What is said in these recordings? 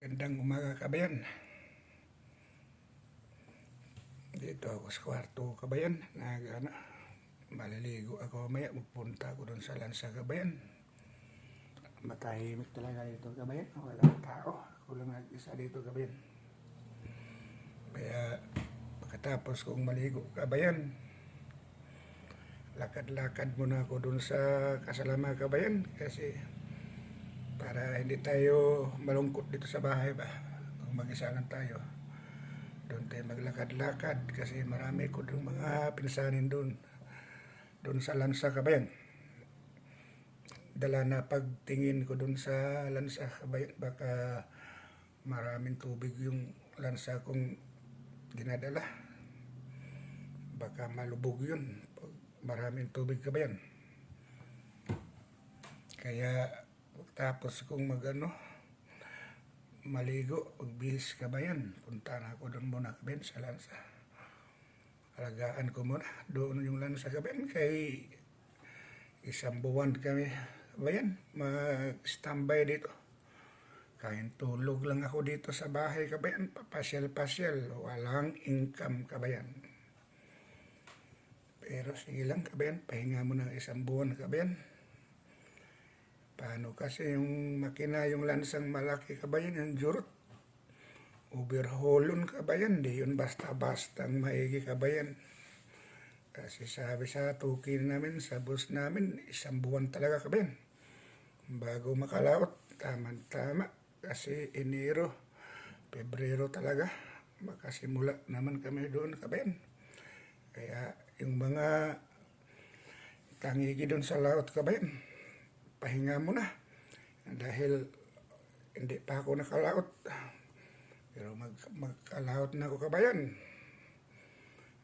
Magandang umaga kabayan. Dito ako sa kwarto kabayan. Maliligo ako maya. Magpunta ako doon sa lansa kabayan. Matahimik talaga dito kabayan. Walang tao. Ako lang nag-isa dito kabayan. Kaya pagkatapos kong maligo kabayan, lakad-lakad muna ako doon sa Kasalama kabayan. Kasi para hindi tayo malungkot dito sa bahay ba. Kung mag-isa lang tayo, doon tayo maglakad-lakad kasi marami ko doon mga pinsanin doon sa lansa kabayan. Dala na pagtingin ko doon sa lansa kabayan, baka maraming tubig yung lansa kong dinadala, baka malubog yun pag maraming tubig kabayan. Kaya tapos kung maligo, magbihis kabayan, punta na ako doon muna kabayan sa lansa. Alagaan ko muna doon yung lansa kabayan, kay isang buwan kami kabayan mag-standby dito. Kain tulog lang ako dito sa bahay kabayan, papasyal-pasyal, walang income kabayan. Pero sige lang kabayan, pahinga mo ng isang buwan kabayan. Paano kasi yung makina, yung lansang malaki kabayan, yung jurot, overhaulon kabayan, di yun basta-bastang maigi kabayan. Kasi sabi sa tukin namin, sa bus namin, isang buwan talaga kabayan bago makalaot. Tama-tama kasi Enero, Pebrero talaga makasimula naman kami doon kabayan. Kaya yung mga tangigi doon sa laot kabayan, pahinga muna dahil hindi pa ako nakalaot. Pero magkalaot na ako kabayan.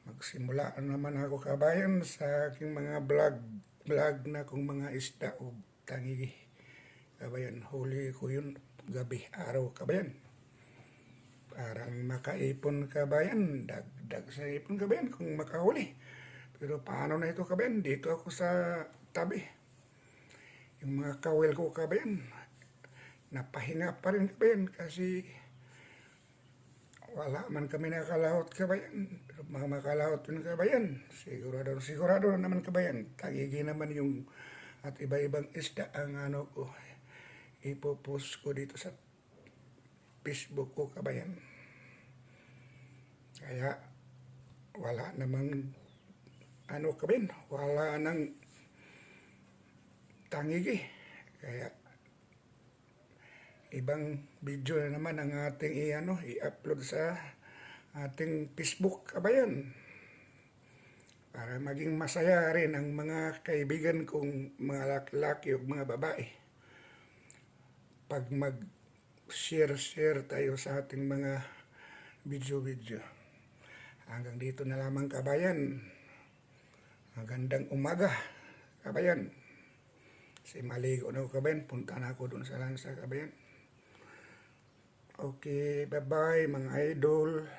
Magsimula naman ako kabayan sa aking mga vlog na kung mga isda o tangigi kabayan. Huli ko yun gabi araw kabayan. Parang makaipon kabayan, dagdag sa ipon kabayan kung makahuli. Pero paano na ito kabayan? Dito ako sa tabi. Yung mga kawel ko kabayan, napahinga pa rin kabayan kasi wala man kami nakalahot kabayan. Pero mga makalahot yun kabayan, sigurado naman kabayan. Tagigi naman yung at iba-ibang isda ang ko, ipopost ko dito sa Facebook ko kabayan. Kaya wala namang kabayan, wala nang tangigi. Kaya ibang video na naman ang ating i-upload sa ating Facebook kabayan para maging masaya rin ang mga kaibigan kong mga laki o mga babae pag mag-share tayo sa ating mga video. Hanggang dito na lamang kabayan. Magandang umaga kabayan. Kasi maligo na ako kabayan, punta na ako doon sa lansa kabayan. Okay, bye-bye mga idol.